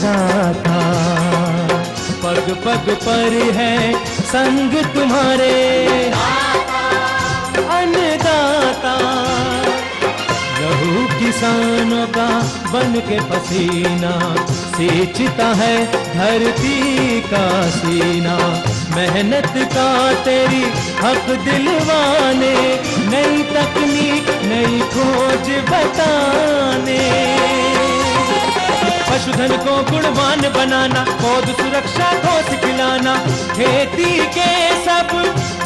अन्नदाता, पग पग पर है संग तुम्हारे अन्नदाता। लहू किसानों का बन के पसीना सींचता है धरती का सीना। मेहनत का तेरी हक दिलवाने, नई तकनीक नई खोज बताने। पशुधन को गुणवान बनाना, पौध सुरक्षा को सिखलाना, खेती के सब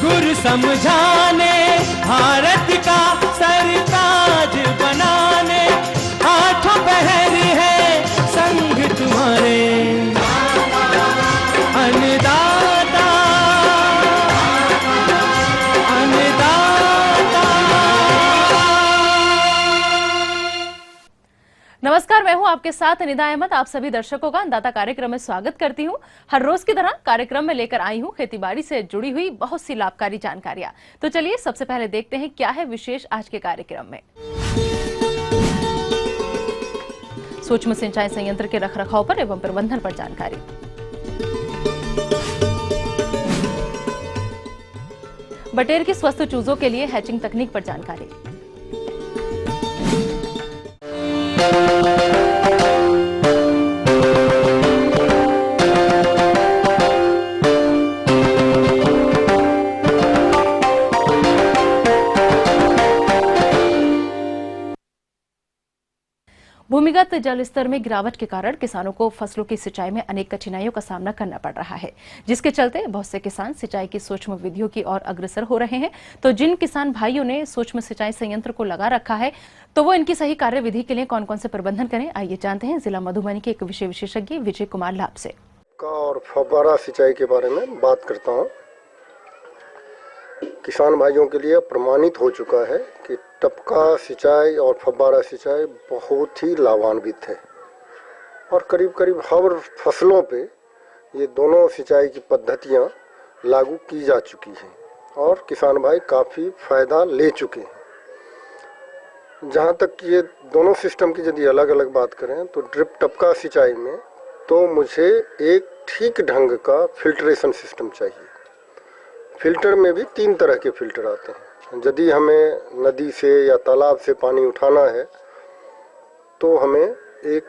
गुर समझाने, भारत का सरताज बनाने। आठों पहर है संग तुम्हारे अन्नदाता, अन्नदाता। नमस्कार, मैं हूं आपके साथ निदा अहमद। आप सभी दर्शकों का अन्नदाता कार्यक्रम में स्वागत करती हूं। हर रोज की तरह कार्यक्रम में लेकर आई हूं खेतीबाड़ी से जुड़ी हुई बहुत सी लाभकारी जानकारियां। तो चलिए सबसे पहले देखते हैं क्या है विशेष आज के कार्यक्रम में। सूक्ष्म सिंचाई संयंत्र के रखरखाव पर एवं प्रबंधन पर जानकारी। बटेर की स्वस्थ चूजों के लिए हैचिंग तकनीक पर जानकारी। भूमिगत जल स्तर में गिरावट के कारण किसानों को फसलों की सिंचाई में अनेक कठिनाइयों का सामना करना पड़ रहा है, जिसके चलते बहुत से किसान सिंचाई की सूक्ष्म विधियों की ओर अग्रसर हो रहे हैं। तो जिन किसान भाइयों ने सूक्ष्म सिंचाई संयंत्र को लगा रखा है, तो वो इनकी सही कार्यविधि के लिए कौन कौन से प्रबंधन करें, आइए जानते हैं जिला मधुबनी के एक विषय विशेषज्ञ विजय कुमार लाभ से। और फव्वारा सिंचाई के बारे में बात करता हूँ। किसान भाइयों के लिए प्रमाणित हो चुका है कि टपका सिंचाई और फव्वारा सिंचाई बहुत ही लाभान्वित है और करीब करीब हर फसलों पे ये दोनों सिंचाई की पद्धतियाँ लागू की जा चुकी हैं और किसान भाई काफ़ी फ़ायदा ले चुके हैं। जहाँ तक ये दोनों सिस्टम की यदि अलग अलग बात करें तो ड्रिप टपका सिंचाई में तो मुझे एक ठीक ढंग का फिल्ट्रेशन सिस्टम चाहिए। फिल्टर में भी 3 तरह के फिल्टर आते हैं। यदि हमें नदी से या तालाब से पानी उठाना है तो हमें एक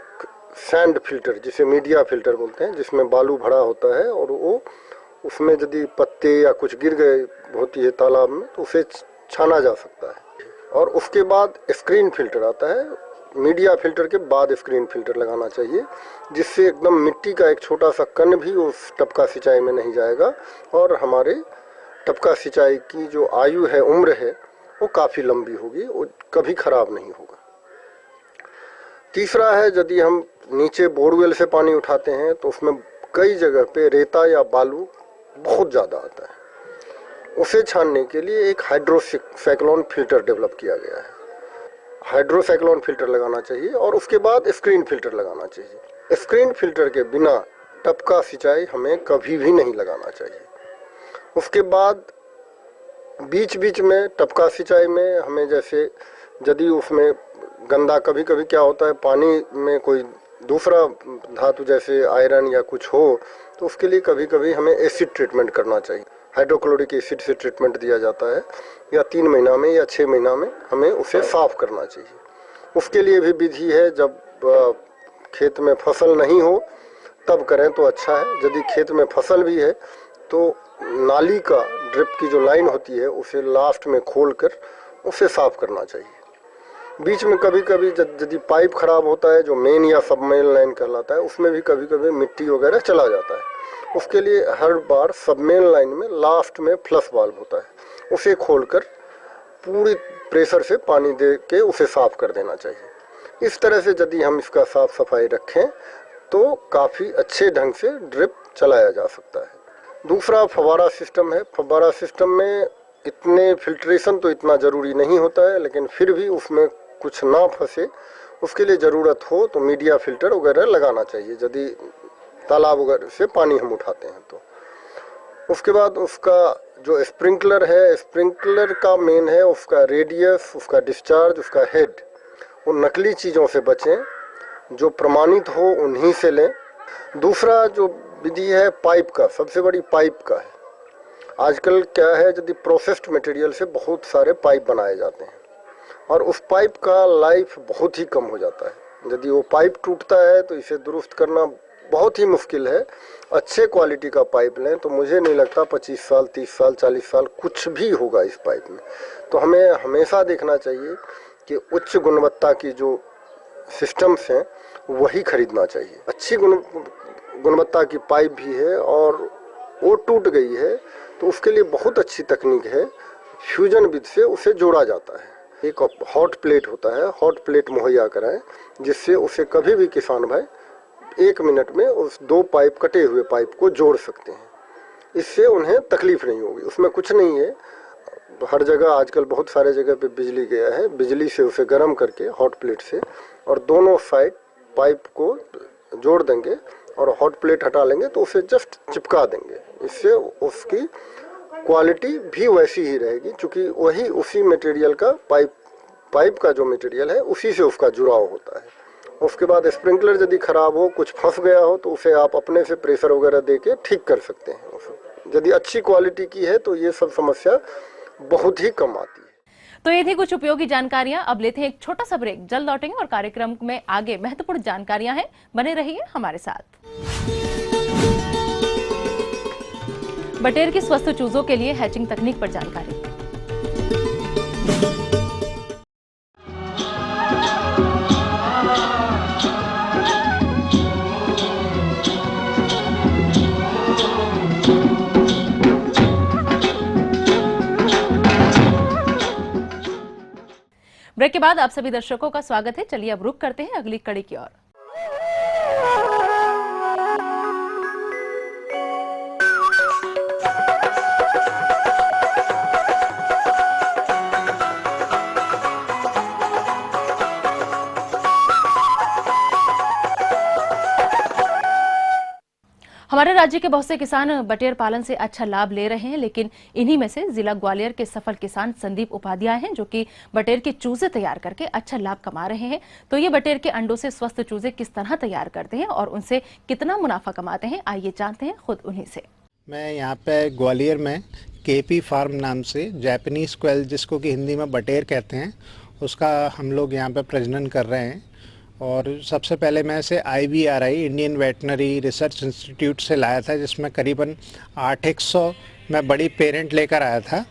सैंड फिल्टर, जिसे मीडिया फिल्टर बोलते हैं, जिसमें बालू भरा होता है और वो उसमें यदि पत्ते या कुछ गिर गए होती है तालाब में तो उसे छाना जा सकता है। और उसके बाद स्क्रीन फिल्टर आता है। मीडिया फिल्टर के बाद स्क्रीन फिल्टर लगाना चाहिए, जिससे एकदम मिट्टी का एक छोटा सा कण भी उस टपका सिंचाई में नहीं जाएगा और हमारे टपका सिंचाई की जो आयु है, उम्र है, वो काफ़ी लंबी होगी, वो कभी ख़राब नहीं होगा। तीसरा है, यदि हम नीचे बोरवेल से पानी उठाते हैं तो उसमें कई जगह पे रेता या बालू बहुत ज़्यादा आता है। उसे छानने के लिए एक हाइड्रोसाइक्लोन फिल्टर डेवलप किया गया है। हाइड्रोसाइक्लोन फिल्टर लगाना चाहिए और उसके बाद स्क्रीन फिल्टर लगाना चाहिए। स्क्रीन फिल्टर के बिना टपका सिंचाई हमें कभी भी नहीं लगाना चाहिए। उसके बाद बीच बीच में टपका सिंचाई में हमें, जैसे यदि उसमें गंदा, कभी कभी क्या होता है पानी में कोई दूसरा धातु जैसे आयरन या कुछ हो तो उसके लिए कभी कभी हमें एसिड ट्रीटमेंट करना चाहिए। हाइड्रोक्लोरिक एसिड से ट्रीटमेंट दिया जाता है या 3 महीना में या 6 महीना में हमें उसे साफ करना चाहिए। उसके लिए भी विधि है, जब खेत में फसल नहीं हो तब करें तो अच्छा है। यदि खेत में फसल भी है तो नाली का, ड्रिप की जो लाइन होती है उसे लास्ट में खोलकर उसे साफ करना चाहिए। बीच में कभी कभी यदि पाइप खराब होता है, जो मेन या सबमेन लाइन कहलाता है, उसमें भी कभी कभी मिट्टी वगैरह चला जाता है। उसके लिए हर बार सबमेन लाइन में लास्ट में फ्लश वाल्व होता है, उसे खोलकर पूरी प्रेशर से पानी दे के उसे साफ कर देना चाहिए। इस तरह से यदि हम इसका साफ सफाई रखें तो काफ़ी अच्छे ढंग से ड्रिप चलाया जा सकता है। दूसरा फव्वारा सिस्टम है। फव्वारा सिस्टम में इतने फिल्ट्रेशन तो इतना ज़रूरी नहीं होता है, लेकिन फिर भी उसमें कुछ ना फंसे उसके लिए ज़रूरत हो तो मीडिया फिल्टर वगैरह लगाना चाहिए, यदि तालाब वगैरह से पानी हम उठाते हैं तो। उसके बाद उसका जो स्प्रिंकलर है, स्प्रिंकलर का मेन है उसका रेडियस, उसका डिस्चार्ज, उसका हेड। वो नकली चीज़ों से बचें, जो प्रमाणित हो उन्हीं से लें दूसरा जो विधि है पाइप का, सबसे बड़ी पाइप का है। आजकल क्या है, यदि प्रोसेस्ड मटेरियल से बहुत सारे पाइप बनाए जाते हैं और उस पाइप का लाइफ बहुत ही कम हो जाता है। यदि वो पाइप टूटता है तो इसे दुरुस्त करना बहुत ही मुश्किल है। अच्छे क्वालिटी का पाइप लें तो मुझे नहीं लगता 25 साल, 30 साल, 40 साल कुछ भी होगा इस पाइप में। तो हमें हमेशा देखना चाहिए कि उच्च गुणवत्ता की जो सिस्टम्स हैं वही खरीदना चाहिए। अच्छी गुणवत्ता की पाइप भी है और वो टूट गई है तो उसके लिए बहुत अच्छी तकनीक है, फ्यूजन विधि से उसे जोड़ा जाता है। एक हॉट प्लेट होता है, हॉट प्लेट मुहैया कराएं जिससे उसे कभी भी किसान भाई 1 मिनट में उस 2 पाइप, कटे हुए पाइप को जोड़ सकते हैं। इससे उन्हें तकलीफ नहीं होगी। उसमें कुछ नहीं है, हर जगह आजकल बहुत सारे जगह पे बिजली गया है, बिजली से उसे गर्म करके हॉट प्लेट से और दोनों साइड पाइप को जोड़ देंगे और हॉट प्लेट हटा लेंगे तो उसे जस्ट चिपका देंगे। इससे उसकी क्वालिटी भी वैसी ही रहेगी, क्योंकि वही उसी मटेरियल का पाइप का जो मटेरियल है उसी से उसका जुड़ाव होता है। उसके बाद स्प्रिंकलर यदि खराब हो, कुछ फंस गया हो तो उसे आप अपने से प्रेशर वगैरह दे के ठीक कर सकते हैं उसे। यदि अच्छी क्वालिटी की है तो ये सब समस्या बहुत ही कम आती है। तो ये थी कुछ उपयोगी जानकारियां। अब लेते हैं एक छोटा सा ब्रेक, जल्द लौटेंगे और कार्यक्रम में आगे महत्वपूर्ण जानकारियां हैं, बने रहिए हमारे साथ। बटेर की स्वस्थ चूजों के लिए हैचिंग तकनीक पर जानकारी। ब्रेक के बाद आप सभी दर्शकों का स्वागत है। चलिए अब रुक करते हैं अगली कड़ी की ओर। हमारे राज्य के बहुत से किसान बटेर पालन से अच्छा लाभ ले रहे हैं, लेकिन इन्हीं में से जिला ग्वालियर के सफल किसान संदीप उपाध्याय हैं, जो कि बटेर के चूजे तैयार करके अच्छा लाभ कमा रहे हैं। तो ये बटेर के अंडों से स्वस्थ चूजे किस तरह तैयार करते हैं और उनसे कितना मुनाफा कमाते हैं, आइए जानते हैं खुद उन्हीं से। मैं यहाँ पे ग्वालियर में केपी फार्म नाम से जापानीज क्वेल, जिसको कि हिंदी में बटेर कहते हैं, उसका हम लोग यहाँ पे प्रजनन कर रहे हैं। और सबसे पहले मैं इसे IVRI Indian veterinary research institute से लाया था, जिसमें करीबन 800 मैं बड़ी पेरेंट लेकर आया था।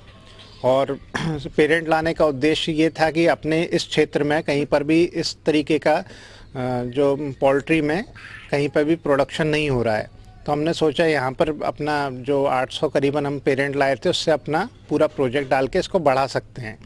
और पेरेंट लाने का उद्देश्य ये था कि अपने इस क्षेत्र में कहीं पर भी इस तरीके का जो पोल्ट्री में कहीं पर भी प्रोडक्शन नहीं हो रहा है, तो हमने सोचा यहाँ पर अपना जो 800 करीबन हम पेरेंट लाए थे उससे अपना पूरा प्रोजेक्ट डाल के इसको बढ़ा सकते हैं।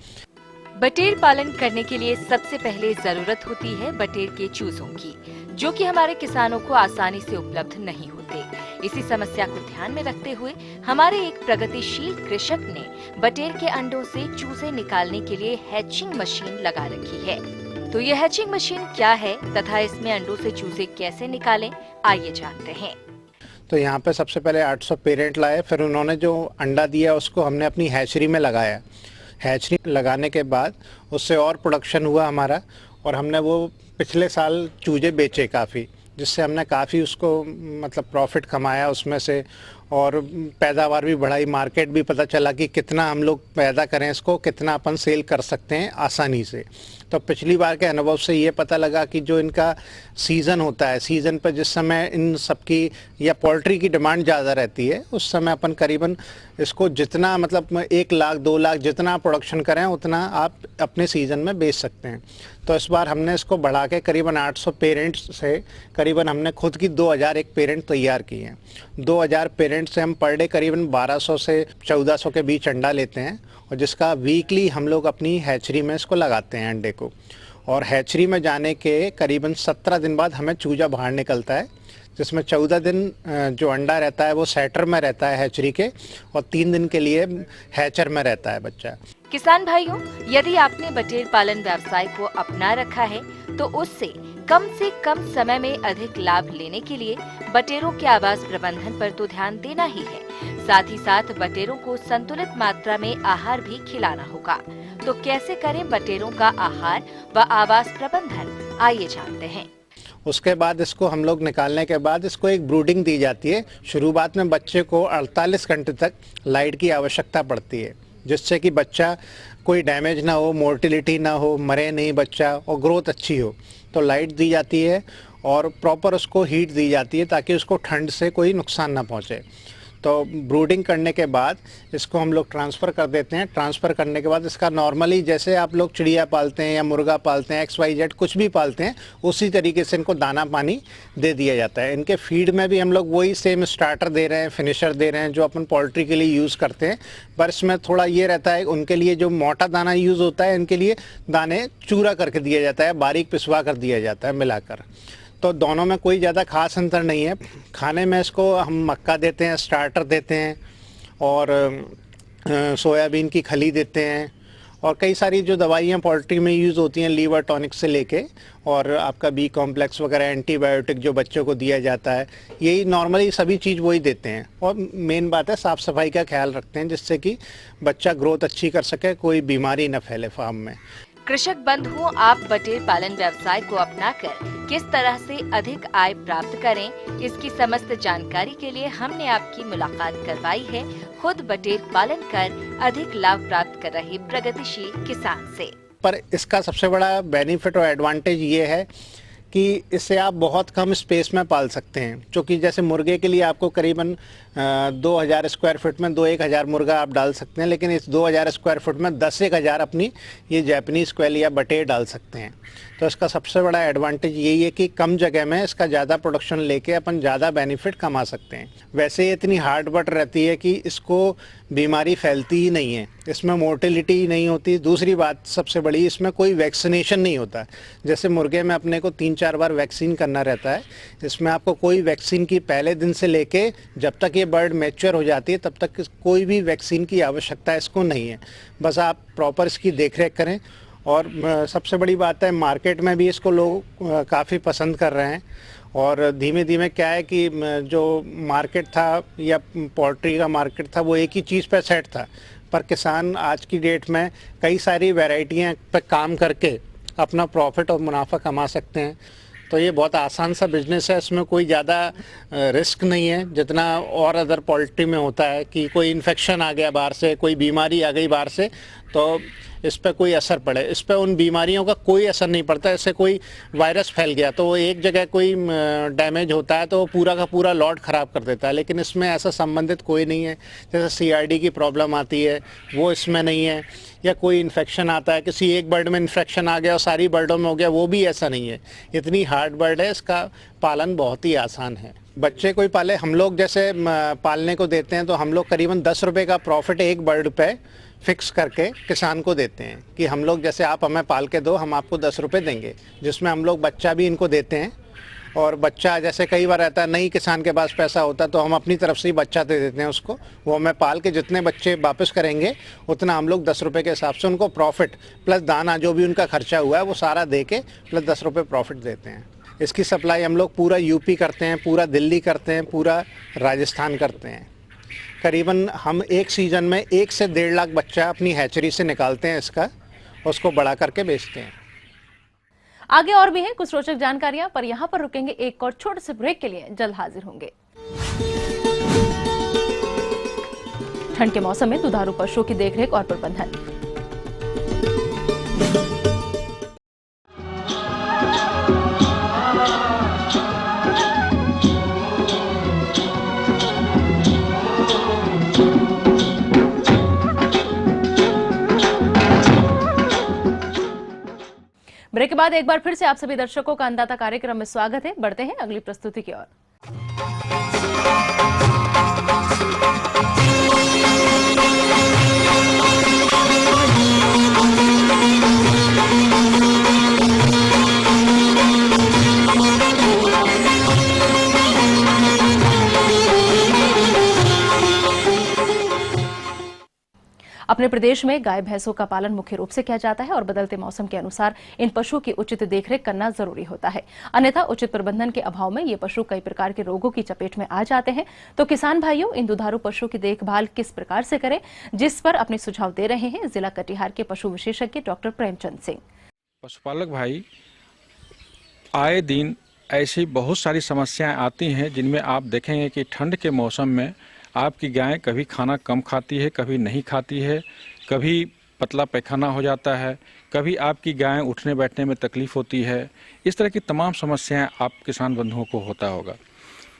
बटेर पालन करने के लिए सबसे पहले जरूरत होती है बटेर के चूजों की, जो कि हमारे किसानों को आसानी से उपलब्ध नहीं होते। इसी समस्या को ध्यान में रखते हुए हमारे एक प्रगतिशील कृषक ने बटेर के अंडों से चूजे निकालने के लिए हैचिंग मशीन लगा रखी है। तो ये हैचिंग मशीन क्या है तथा इसमें अंडों से चूजे कैसे निकालें, आइए जानते हैं। तो यहाँ पे सबसे पहले 800 पेरेंट लाए, फिर उन्होंने जो अंडा दिया उसको हमने अपनी हैचरी में लगाया। हैचरी लगाने के बाद उससे और प्रोडक्शन हुआ हमारा, और हमने वो पिछले साल चूजे बेचे काफ़ी, जिससे हमने काफ़ी उसको मतलब प्रॉफिट कमाया उसमें से, और पैदावार भी बढ़ाई। मार्केट भी पता चला कि कितना हम लोग पैदा करें इसको, कितना अपन सेल कर सकते हैं आसानी से। तो पिछली बार के अनुभव से ये पता लगा कि जो इनका सीज़न होता है, सीज़न पर जिस समय इन सबकी या पोल्ट्री की डिमांड ज़्यादा रहती है, उस समय अपन करीबन इसको जितना मतलब 1 लाख 2 लाख जितना प्रोडक्शन करें उतना आप अपने सीज़न में बेच सकते हैं। तो इस बार हमने इसको बढ़ा के करीबन 800 पेरेंट्स से करीबन हमने खुद की 2000 एक पेरेंट तैयार किए हैं। 2000 पेरेंट से हम पर डे करीबन 1200 से 1400 के बीच अंडा लेते हैं, और जिसका वीकली हम लोग अपनी हैचरी में इसको लगाते हैं अंडे को। और हैचरी में जाने के करीबन 17 दिन बाद हमें चूजा बाहर निकलता है, जिसमें 14 दिन जो अंडा रहता है वो सेटर में रहता है हैचरी के, और 3 दिन के लिए हैचर में रहता है बच्चा। किसान भाइयों, यदि आपने बटेर पालन व्यवसाय को अपना रखा है तो उससे कम समय में अधिक लाभ लेने के लिए बटेरों के आवास प्रबंधन पर तो ध्यान देना ही है। साथ ही साथ बटेरों को संतुलित मात्रा में आहार भी खिलाना होगा। तो कैसे करें बटेरों का आहार व आवास प्रबंधन, आइए जानते हैं। उसके बाद इसको हम लोग निकालने के बाद इसको एक ब्रूडिंग दी जाती है। शुरुआत में बच्चे को 48 घंटे तक लाइट की आवश्यकता पड़ती है, जिससे कि बच्चा कोई डैमेज ना हो, मोर्टिलिटी ना हो, मरे नहीं बच्चा, और ग्रोथ अच्छी हो। तो लाइट दी जाती है और प्रॉपर उसको हीट दी जाती है ताकि उसको ठंड से कोई नुकसान ना पहुँचे। तो ब्रूडिंग करने के बाद इसको हम लोग ट्रांसफ़र कर देते हैं। ट्रांसफ़र करने के बाद इसका नॉर्मली जैसे आप लोग चिड़िया पालते हैं या मुर्गा पालते हैं, XYZ कुछ भी पालते हैं, उसी तरीके से इनको दाना पानी दे दिया जाता है। इनके फीड में भी हम लोग वही सेम स्टार्टर दे रहे हैं, फिनिशर दे रहे हैं जो अपन पोल्ट्री के लिए यूज़ करते हैं। पर इसमें थोड़ा ये रहता है, उनके लिए जो मोटा दाना यूज़ होता है, इनके लिए दाने चूरा करके दिया जाता है, बारीक पिसवा कर दिया जाता है मिलाकर। तो दोनों में कोई ज़्यादा खास अंतर नहीं है। खाने में इसको हम मक्का देते हैं, स्टार्टर देते हैं, और सोयाबीन की खली देते हैं, और कई सारी जो दवाइयाँ पोल्ट्री में यूज़ होती हैं, लीवर टॉनिक से लेके और आपका बी कॉम्प्लेक्स वगैरह, एंटीबायोटिक जो बच्चों को दिया जाता है, यही नॉर्मली सभी चीज़ वही देते हैं। और मेन बात है साफ़ सफाई का ख्याल रखते हैं, जिससे कि बच्चा ग्रोथ अच्छी कर सके, कोई बीमारी न फैले फार्म में। कृषक बंधुओं, आप बटेर पालन व्यवसाय को अपनाकर किस तरह से अधिक आय प्राप्त करें, इसकी समस्त जानकारी के लिए हमने आपकी मुलाकात करवाई है खुद बटेर पालन कर अधिक लाभ प्राप्त कर रहे प्रगतिशील किसान से। पर इसका सबसे बड़ा बेनिफिट और एडवांटेज ये है कि इससे आप बहुत कम स्पेस में पाल सकते हैं। क्योंकि जैसे मुर्गे के लिए आपको करीबन 2000 स्क्वायर फुट में 2-1000 मुर्गा आप डाल सकते हैं, लेकिन इस 2000 स्क्वायर फुट में 10-1000 अपनी ये जैपनीज़ क्वेल या बटेर डाल सकते हैं। तो इसका सबसे बड़ा एडवांटेज यही है कि कम जगह में इसका ज़्यादा प्रोडक्शन लेके अपन ज़्यादा बेनिफिट कमा सकते हैं। वैसे ये इतनी हार्ड बट रहती है कि इसको बीमारी फैलती ही नहीं है, इसमें मोर्टिलिटी ही नहीं होती। दूसरी बात सबसे बड़ी, इसमें कोई वैक्सीनेशन नहीं होता। जैसे मुर्गे में अपने को 3-4 बार वैक्सीन करना रहता है, इसमें आपको कोई वैक्सीन की पहले दिन से लेके जब तक ये बर्ड मैच्योर हो जाती है तब तक कोई भी वैक्सीन की आवश्यकता इसको नहीं है। बस आप प्रॉपर इसकी देखरेख करें। और सबसे बड़ी बात है, मार्केट में भी इसको लोग काफ़ी पसंद कर रहे हैं। और धीमे धीमे क्या है कि जो मार्केट था या पोल्ट्री का मार्केट था वो एक ही चीज़ पे सेट था, पर किसान आज की डेट में कई सारी वैरायटियाँ पे काम करके अपना प्रॉफिट और मुनाफा कमा सकते हैं। तो ये बहुत आसान सा बिजनेस है, इसमें कोई ज़्यादा रिस्क नहीं है जितना और अदर पोल्ट्री में होता है कि कोई इन्फेक्शन आ गया बाहर से, कोई बीमारी आ गई बाहर से, तो इस पर कोई असर पड़े। इस पर उन बीमारियों का कोई असर नहीं पड़ता। इससे कोई वायरस फैल गया तो वो एक जगह कोई डैमेज होता है तो वो पूरा का पूरा लॉट ख़राब कर देता है, लेकिन इसमें ऐसा संबंधित कोई नहीं है। जैसे CRD की प्रॉब्लम आती है वो इसमें नहीं है, या कोई इन्फेक्शन आता है, किसी एक बर्ड में इन्फेक्शन आ गया और सारी बर्डों में हो गया, वो भी ऐसा नहीं है। इतनी हार्ड बर्ड है, इसका पालन बहुत ही आसान है। बच्चे कोई पाले, हम लोग जैसे पालने को देते हैं तो हम लोग करीबन 10 रुपये का प्रॉफिट एक बर्ड पे फिक्स करके किसान को देते हैं कि हम लोग जैसे आप हमें पाल के दो, हम आपको 10 रुपये देंगे, जिसमें हम लोग बच्चा भी इनको देते हैं। और बच्चा जैसे कई बार रहता है नहीं किसान के पास पैसा होता तो हम अपनी तरफ से ही बच्चा दे देते हैं उसको, वो हमें पाल के जितने बच्चे वापस करेंगे उतना हम लोग 10 रुपये के हिसाब से उनको प्रॉफिट प्लस दाना जो भी उनका खर्चा हुआ है वो सारा दे के प्लस 10 रुपये प्रॉफिट देते हैं। इसकी सप्लाई हम लोग पूरा UP करते हैं, पूरा दिल्ली करते हैं, पूरा राजस्थान करते हैं। करीबन हम एक सीज़न में 1 से 1.5 लाख बच्चा अपनी हैचरी से निकालते हैं इसका, उसको बड़ा करके बेचते हैं। आगे और भी हैं कुछ रोचक जानकारियां, पर यहाँ पर रुकेंगे एक और छोटे से ब्रेक के लिए, जल्द हाजिर होंगे। ठंड के मौसम में दुधारू पशुओं की देखरेख और प्रबंधन। ब्रेक के बाद एक बार फिर से आप सभी दर्शकों का अन्नदाता कार्यक्रम में स्वागत है। बढ़ते हैं अगली प्रस्तुति की ओर। अपने प्रदेश में गाय भैंसों का पालन मुख्य रूप से किया जाता है और बदलते मौसम के अनुसार इन पशुओं की उचित देखरेख करना जरूरी होता है, अन्यथा उचित प्रबंधन के अभाव में ये पशु कई प्रकार के रोगों की चपेट में आ जाते हैं। तो किसान भाइयों, इन दुधारू पशुओं की देखभाल किस प्रकार से करें, जिस पर अपने सुझाव दे रहे हैं जिला कटिहार के पशु विशेषज्ञ डॉक्टर प्रेमचंद सिंह। पशुपालक भाई आए दिन ऐसी बहुत सारी समस्याएं आती हैं जिनमें आप देखेंगे कि ठंड के मौसम में आपकी गाय कभी खाना कम खाती है, कभी नहीं खाती है, कभी पतला पैखाना हो जाता है, कभी आपकी गाय उठने बैठने में तकलीफ़ होती है। इस तरह की तमाम समस्याएं आप किसान बंधुओं को होता होगा।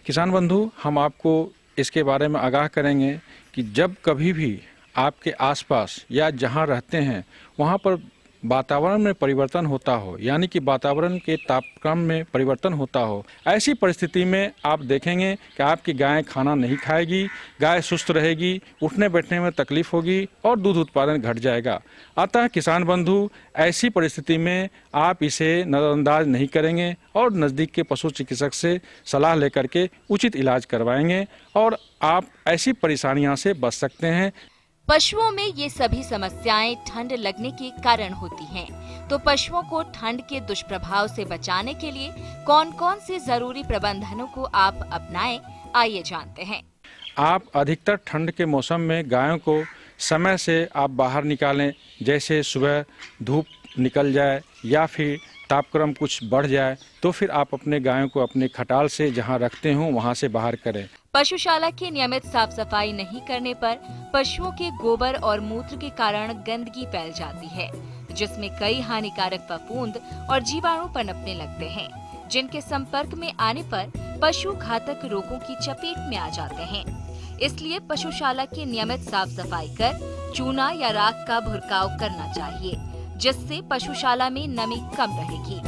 किसान बंधु, हम आपको इसके बारे में आगाह करेंगे कि जब कभी भी आपके आसपास या जहां रहते हैं वहां पर वातावरण में परिवर्तन होता हो, यानी कि वातावरण के तापक्रम में परिवर्तन होता हो, ऐसी परिस्थिति में आप देखेंगे कि आपकी गाय खाना नहीं खाएगी, गाय सुस्त रहेगी, उठने बैठने में तकलीफ होगी और दूध उत्पादन घट जाएगा। अतः किसान बंधु, ऐसी परिस्थिति में आप इसे नज़रअंदाज नहीं करेंगे और नज़दीक के पशु चिकित्सक से सलाह लेकर के उचित इलाज करवाएंगे और आप ऐसी परेशानियों से बच सकते हैं। पशुओं में ये सभी समस्याएं ठंड लगने के कारण होती हैं। तो पशुओं को ठंड के दुष्प्रभाव से बचाने के लिए कौन-कौन से जरूरी प्रबंधनों को आप अपनाएं, आइए जानते हैं। आप अधिकतर ठंड के मौसम में गायों को समय से आप बाहर निकालें, जैसे सुबह धूप निकल जाए या फिर तापक्रम कुछ बढ़ जाए तो फिर आप अपने गायों को अपने खटाल से जहां रखते हो वहां से बाहर करें। पशुशाला की नियमित साफ सफाई नहीं करने पर पशुओं के गोबर और मूत्र के कारण गंदगी फैल जाती है, जिसमें कई हानिकारक फफूंद और जीवाणु पनपने लगते हैं, जिनके संपर्क में आने पर पशु घातक रोगों की चपेट में आ जाते हैं। इसलिए पशुशाला की नियमित साफ सफाई कर चूना या राख का भुरकाव करना चाहिए, जिससे पशुशाला में नमी कम रहेगी।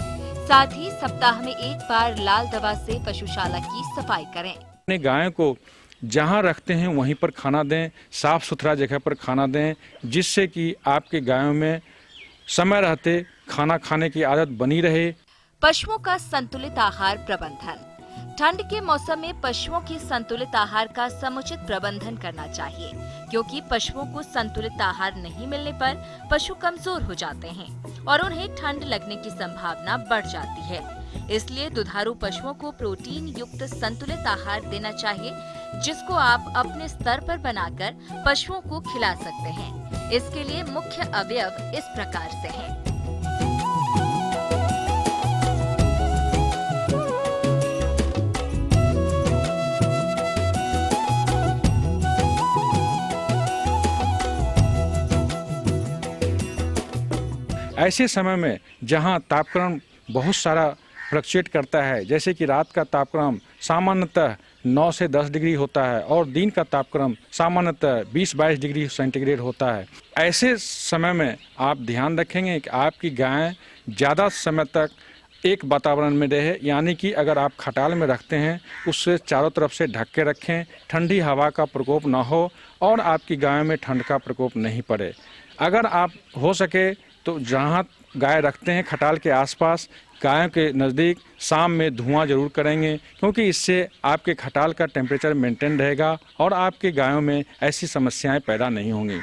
साथ ही सप्ताह में एक बार लाल दवा से पशुशाला की सफाई करें। अपने गायों को जहां रखते हैं वहीं पर खाना दें, साफ सुथरा जगह पर खाना दें, जिससे कि आपके गायों में समय रहते खाना खाने की आदत बनी रहे। पशुओं का संतुलित आहार प्रबंधन। ठंड के मौसम में पशुओं के संतुलित आहार का समुचित प्रबंधन करना चाहिए, क्योंकि पशुओं को संतुलित आहार नहीं मिलने पर पशु कमजोर हो जाते हैं और उन्हें ठंड लगने की संभावना बढ़ जाती है। इसलिए दुधारू पशुओं को प्रोटीन युक्त संतुलित आहार देना चाहिए, जिसको आप अपने स्तर पर बनाकर पशुओं को खिला सकते हैं। इसके लिए मुख्य अवयव इस प्रकार से हैं। ऐसे समय में जहां तापक्रम बहुत सारा फ्लक्चुएट करता है, जैसे कि रात का तापक्रम सामान्यतः 9 से 10 डिग्री होता है और दिन का तापक्रम सामान्यतः 20-22 डिग्री सेंटीग्रेड होता है, ऐसे समय में आप ध्यान रखेंगे कि आपकी गाय ज़्यादा समय तक एक वातावरण में रहे, यानी कि अगर आप खटाल में रखते हैं उससे चारों तरफ से ढक के रखें, ठंडी हवा का प्रकोप ना हो और आपकी गायों में ठंड का प्रकोप नहीं पड़े। अगर आप हो सके तो जहाँ गाय रखते हैं खटाल के आसपास, गायों के नज़दीक शाम में धुआं जरूर करेंगे, क्योंकि इससे आपके खटाल का टेम्परेचर मेंटेन रहेगा और आपके गायों में ऐसी समस्याएं पैदा नहीं होंगी।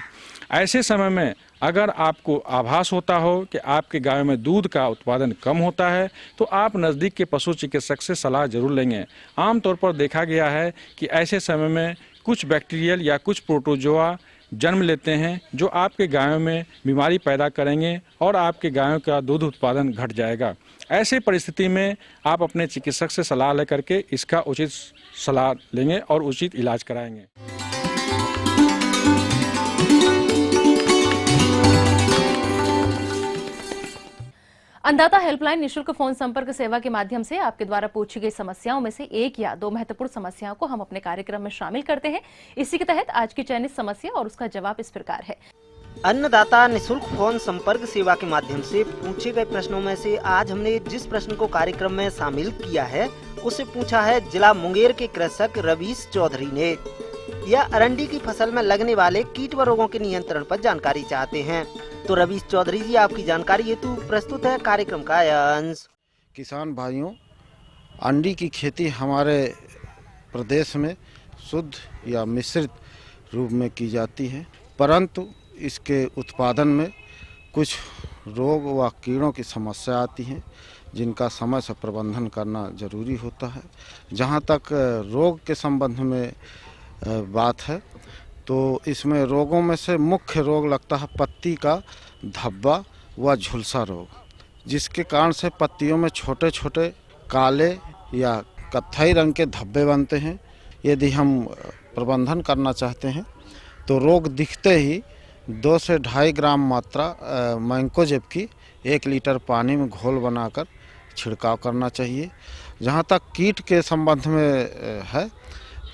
ऐसे समय में अगर आपको आभास होता हो कि आपके गायों में दूध का उत्पादन कम होता है तो आप नज़दीक के पशु चिकित्सक से सलाह जरूर लेंगे। आमतौर पर देखा गया है कि ऐसे समय में कुछ बैक्टीरियल या कुछ प्रोटोजोआ जन्म लेते हैं जो आपके गायों में बीमारी पैदा करेंगे और आपके गायों का दूध उत्पादन घट जाएगा। ऐसे परिस्थिति में आप अपने चिकित्सक से सलाह लेकर के इसका उचित सलाह लेंगे और उचित इलाज कराएंगे। अन्नदाता हेल्पलाइन निशुल्क फोन संपर्क सेवा के माध्यम से आपके द्वारा पूछी गई समस्याओं में से एक या दो महत्वपूर्ण समस्याओं को हम अपने कार्यक्रम में शामिल करते हैं। इसी के तहत आज की चयनित समस्या और उसका जवाब इस प्रकार है। अन्नदाता निशुल्क फोन संपर्क सेवा के माध्यम से पूछे गए प्रश्नों में से आज हमने जिस प्रश्न को कार्यक्रम में शामिल किया है उससे पूछा है जिला मुंगेर के कृषक रवीश चौधरी ने। यह अरंडी की फसल में लगने वाले कीट व रोगों के नियंत्रण पर जानकारी चाहते हैं। तो रवीश चौधरी जी, आपकी जानकारी हेतु प्रस्तुत है कार्यक्रम का अंश। किसान भाइयों, अंडी की खेती हमारे प्रदेश में शुद्ध या मिश्रित रूप में की जाती है, परंतु इसके उत्पादन में कुछ रोग व कीड़ों की समस्या आती है, जिनका समय से प्रबंधन करना जरूरी होता है। जहाँ तक रोग के संबंध में बात है तो इसमें रोगों में से मुख्य रोग लगता है पत्ती का धब्बा व झुलसा रोग, जिसके कारण से पत्तियों में छोटे छोटे काले या कत्थई रंग के धब्बे बनते हैं। यदि हम प्रबंधन करना चाहते हैं तो रोग दिखते ही 2 से 2.5 ग्राम मात्रा मैंकोजेब की 1 लीटर पानी में घोल बनाकर छिड़काव करना चाहिए। जहाँ तक कीट के संबंध में है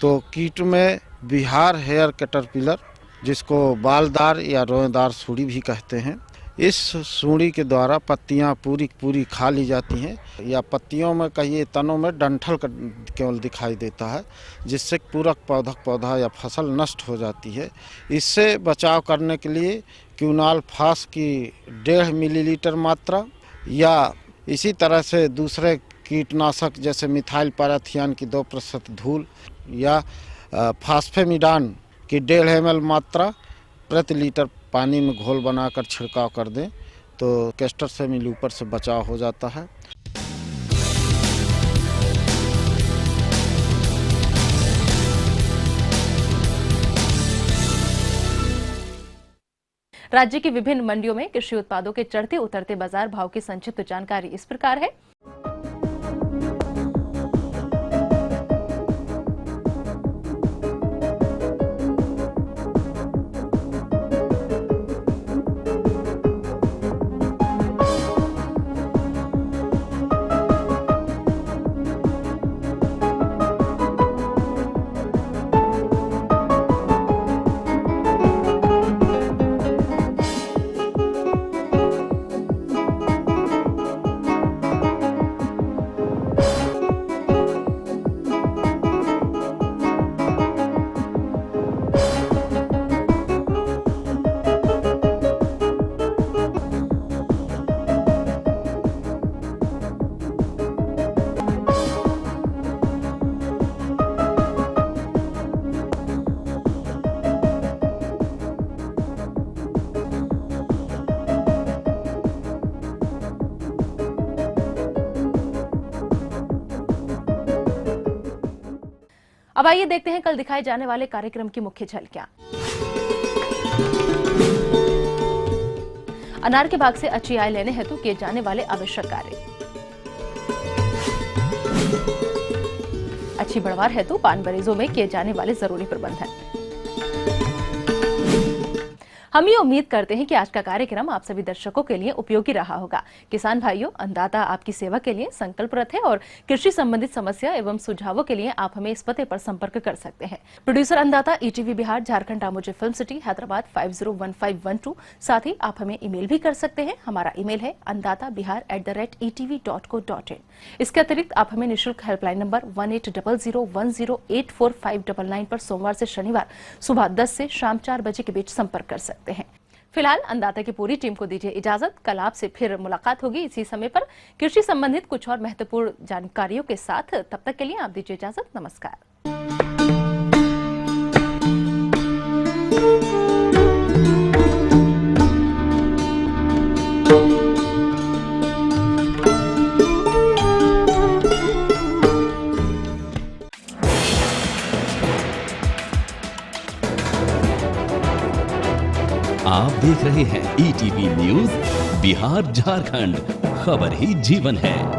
तो कीट में बिहार हेयर कैटरपिलर, जिसको बालदार या रोएदार सूड़ी भी कहते हैं, इस सूड़ी के द्वारा पत्तियां पूरी खा ली जाती हैं या पत्तियों में कहिए तनों में डंठल केवल दिखाई देता है, जिससे पूरक पौधा या फसल नष्ट हो जाती है। इससे बचाव करने के लिए क्यूनाल फास की 1.5 मिलीलीटर मात्रा या इसी तरह से दूसरे कीटनाशक जैसे मिथाइल पैराथियन की 2% धूल या फास्फेमिडान की 1.5 ml मात्रा प्रति लीटर पानी में घोल बनाकर छिड़काव कर दें तो कैस्टर सेमीलूपर से बचाव हो जाता है। राज्य की विभिन्न मंडियों में कृषि उत्पादों के चढ़ते उतरते बाजार भाव की संक्षिप्त जानकारी इस प्रकार है। अब आइए देखते हैं कल दिखाए जाने वाले कार्यक्रम की मुख्य झलकियां। अनार के बाग से अच्छी आय लेने हेतु किए जाने वाले आवश्यक कार्य। अच्छी बढ़वार हेतु पान बरेजों में किए जाने वाले जरूरी प्रबंधन। हम ये उम्मीद करते हैं कि आज का कार्यक्रम आप सभी दर्शकों के लिए उपयोगी रहा होगा। किसान भाइयों, अन्नदाता आपकी सेवा के लिए संकल्परत है और कृषि संबंधित समस्या एवं सुझावों के लिए आप हमें इस पते पर संपर्क कर सकते हैं। प्रोड्यूसर अन्नदाता, ETV Bihar, Jharkhand, Ramoji film city, Hyderabad 501512। साथ ही आप हमें ईमेल भी कर सकते हैं। हमारा ईमेल है annadatabihar@etv.co.in। इसके अतिरिक्त आप हमें निःशुल्क हेल्पलाइन नंबर 180010084599 पर सोमवार से शनिवार सुबह 10 से शाम 4 बजे के बीच संपर्क कर सकते हैं। फिलहाल अन्नदाता की पूरी टीम को दीजिए इजाजत। कल आपसे फिर मुलाकात होगी इसी समय पर कृषि संबंधित कुछ और महत्वपूर्ण जानकारियों के साथ। तब तक के लिए आप दीजिए इजाजत। नमस्कार। आप देख रहे हैं ETV न्यूज बिहार झारखंड, खबर ही जीवन है।